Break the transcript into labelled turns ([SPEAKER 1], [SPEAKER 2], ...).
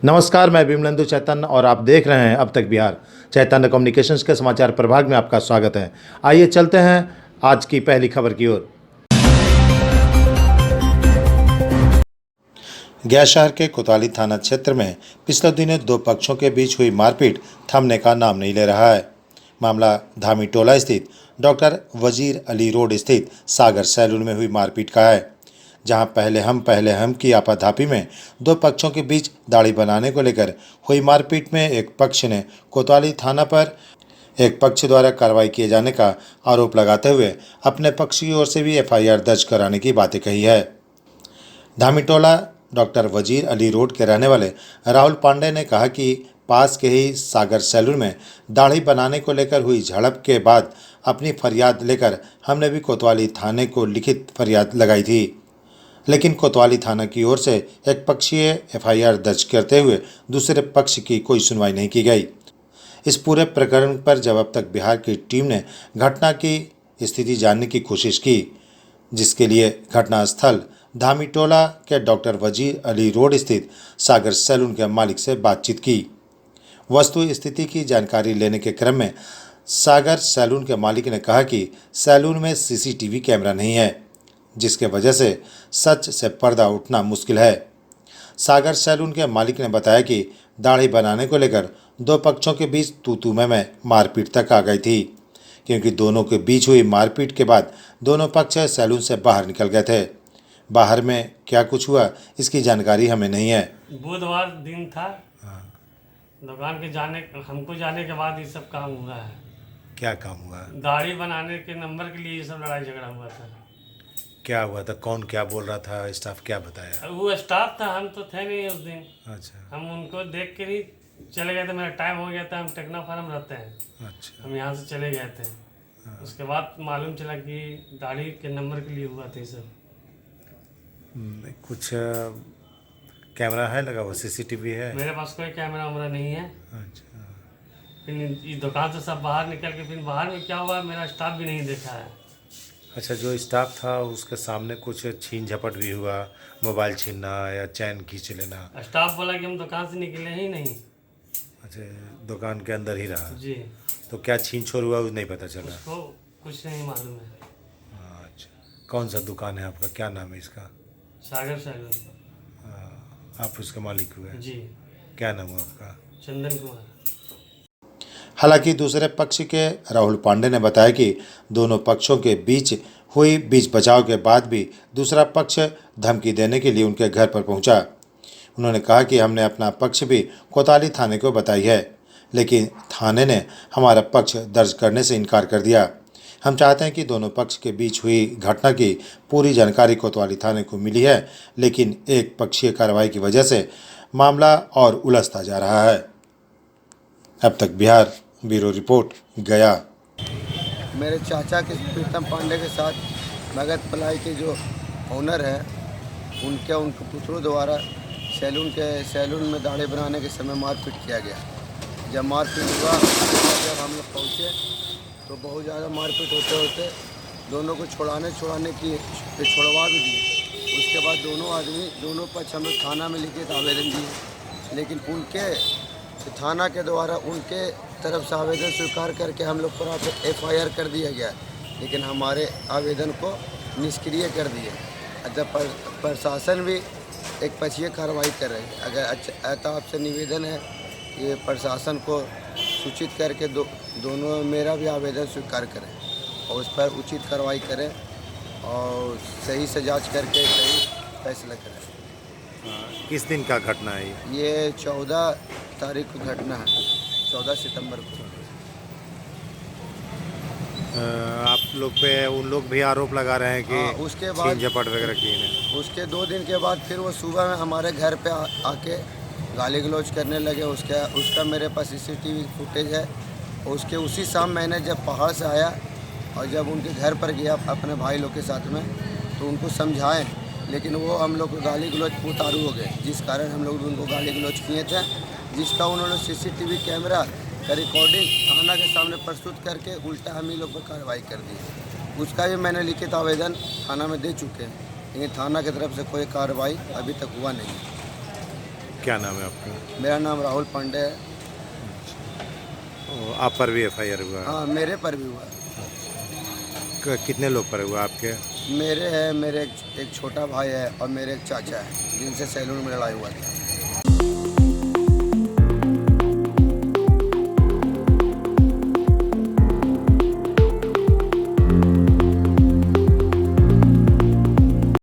[SPEAKER 1] नमस्कार, मैं विमलेंदु चैतन्य और आप देख रहे हैं अब तक बिहार। चैतन्य कम्युनिकेशंस के समाचार प्रभाग में आपका स्वागत है। आइए चलते हैं आज की पहली खबर की ओर। गया शहर के कोतवाली थाना क्षेत्र में पिछले दिनों दो पक्षों के बीच हुई मारपीट थमने का नाम नहीं ले रहा है। मामला धामी टोला स्थित डॉक्टर वजीर अली रोड स्थित सागर सैलून में हुई मारपीट का है, जहां पहले हम की आपाधापी में दो पक्षों के बीच दाढ़ी बनाने को लेकर हुई मारपीट में एक पक्ष ने कोतवाली थाना पर एक पक्ष द्वारा कार्रवाई किए जाने का आरोप लगाते हुए अपने पक्ष की ओर से भी एफआईआर दर्ज कराने की बातें कही है। धामीटोला डॉक्टर वजीर अली रोड के रहने वाले राहुल पांडे ने कहा कि पास के ही सागर सैलून में दाढ़ी बनाने को लेकर हुई झड़प के बाद अपनी फरियाद लेकर हमने भी कोतवाली थाने को लिखित फरियाद लगाई थी, लेकिन कोतवाली थाना की ओर से एक पक्षीय एफआईआर दर्ज करते हुए दूसरे पक्ष की कोई सुनवाई नहीं की गई। इस पूरे प्रकरण पर जब अब तक बिहार की टीम ने घटना की स्थिति जानने की कोशिश की, जिसके लिए घटनास्थल धामीटोला के डॉक्टर वजीर अली रोड स्थित सागर सैलून के मालिक से बातचीत की। वस्तु स्थिति की जानकारी लेने के क्रम में सागर सैलून के मालिक ने कहा कि सैलून में सीसीटीवी कैमरा नहीं है, जिसके वजह से सच से पर्दा उठना मुश्किल है। सागर सैलून के मालिक ने बताया कि दाढ़ी बनाने को लेकर दो पक्षों के बीच तू में मारपीट तक आ गई थी, क्योंकि दोनों के बीच हुई मारपीट के बाद दोनों पक्ष सैलून से बाहर निकल गए थे। बाहर में क्या कुछ हुआ इसकी जानकारी हमें नहीं है।
[SPEAKER 2] बुधवार दिन था, दुकान के हमको जाने के बाद ये सब काम हुआ है।
[SPEAKER 1] क्या काम हुआ?
[SPEAKER 2] दाढ़ी बनाने के नंबर के लिए ये सब लड़ाई झगड़ा हुआ था।
[SPEAKER 1] क्या हुआ था? कौन क्या बोल रहा था? स्टाफ क्या बताया?
[SPEAKER 2] वो स्टाफ था, हम तो थे नहीं उस दिन।
[SPEAKER 1] अच्छा।
[SPEAKER 2] हम उनको देख के ही चले गए थे, मेरा टाइम हो गया था। हम टेक्नो फार्म रहते हैं।
[SPEAKER 1] अच्छा।
[SPEAKER 2] हम यहाँ से चले गए थे। उसके बाद मालूम चला कि दाढ़ी के नंबर के लिए हुआ था ये सब।
[SPEAKER 1] कुछ कैमरा है लगा हुआ? सीसीटीवी है?
[SPEAKER 2] मेरे पास कोई कैमरा वैमरा नहीं है।
[SPEAKER 1] अच्छा।
[SPEAKER 2] फिर इस दुकान से सब बाहर निकल के फिर बाहर में क्या हुआ मेरा स्टाफ भी नहीं देखा है।
[SPEAKER 1] अच्छा, जो स्टाफ था उसके सामने कुछ छीन झपट भी हुआ, मोबाइल छीनना या चैन खींच लेना?
[SPEAKER 2] स्टाफ बोला कि हम दुकान से निकले ही नहीं।
[SPEAKER 1] अच्छा, दुकान के अंदर ही रहा?
[SPEAKER 2] जी।
[SPEAKER 1] तो क्या छीन छोड़ हुआ नहीं पता चला?
[SPEAKER 2] उसको कुछ नहीं मालूम है।
[SPEAKER 1] अच्छा, कौन सा दुकान है आपका? क्या नाम है इसका?
[SPEAKER 2] सागर सैलून।
[SPEAKER 1] आप उसके मालिक हुए?
[SPEAKER 2] जी।
[SPEAKER 1] क्या नाम है आपका?
[SPEAKER 2] चंदन कुमार।
[SPEAKER 1] हालांकि दूसरे पक्ष के राहुल पांडे ने बताया कि दोनों पक्षों के बीच हुई बीच बचाव के बाद भी दूसरा पक्ष धमकी देने के लिए उनके घर पर पहुंचा। उन्होंने कहा कि हमने अपना पक्ष भी कोतवाली थाने को बताई है, लेकिन थाने ने हमारा पक्ष दर्ज करने से इनकार कर दिया। हम चाहते हैं कि दोनों पक्ष के बीच हुई घटना की पूरी जानकारी कोतवाली थाने को मिली है, लेकिन एक पक्षीय कार्रवाई की वजह से मामला और उलझता जा रहा है। अब तक बिहार ब्यूरो रिपोर्ट, गया।
[SPEAKER 3] मेरे चाचा के प्रीतम पांडे के साथ भगत पलाई के जो ओनर है उनके पुत्रों द्वारा सैलून में दाढ़ी बनाने के समय मारपीट किया गया। जब मारपीट हुआ, जब हम लोग पहुँचे तो बहुत ज़्यादा मारपीट होते दोनों को छुड़ाने की छुड़वा भी दिए। उसके बाद दोनों पक्ष हम लोग थाना में लिखित आवेदन दिए, लेकिन उनके थाना के द्वारा उनके तरफ से आवेदन स्वीकार करके हम लोग पर एफआईआर कर दिया गया, लेकिन हमारे आवेदन को निष्क्रिय कर दिए। जब प्रशासन भी एक पक्षीय कार्रवाई कर रही है। अगर आपसे निवेदन है कि प्रशासन को सूचित करके दोनों मेरा भी आवेदन स्वीकार करें और उस पर उचित कार्रवाई करें और सही से जांच करके सही फैसला करें।
[SPEAKER 1] किस दिन का घटना है
[SPEAKER 3] ये 14 तारीख को घटना है, 14 सितंबर को।
[SPEAKER 1] आप लोग पे उन लोग भी आरोप लगा रहे हैं कि
[SPEAKER 3] उसके बाद
[SPEAKER 1] झपट वगैरह किए हैं।
[SPEAKER 3] उसके 2 दिन के बाद फिर वो सुबह में हमारे घर पे आके गाली गलौज करने लगे। उसका मेरे पास सीसीटीवी फुटेज है। उसके उसी शाम मैंने जब पहाड़ से आया और जब उनके घर पर गया अपने भाई लोग के साथ में, तो उनको समझाएं, लेकिन वो हम लोग को गाली गलौज पे उतारू हो गए, जिस कारण हम लोग उनको गाली गलौज किए थे, जिसका उन्होंने सीसीटीवी कैमरा का रिकॉर्डिंग थाना के सामने प्रस्तुत करके उल्टा हम ही लोग पर कार्रवाई कर दी। उसका भी मैंने लिखित आवेदन थाना में दे चुके हैं, लेकिन थाना की तरफ से कोई कार्रवाई अभी तक हुआ नहीं।
[SPEAKER 1] क्या नाम है आपका?
[SPEAKER 3] मेरा नाम राहुल पांडे है।
[SPEAKER 1] आप पर भी एफआईआर हुआ है?
[SPEAKER 3] हाँ, मेरे पर भी हुआ है।
[SPEAKER 1] कितने लोग पर हुआ आपके?
[SPEAKER 3] मेरे है, मेरे एक छोटा भाई है और मेरे एक चाचा है जिनसे सैलून में लड़ाई हुआ था।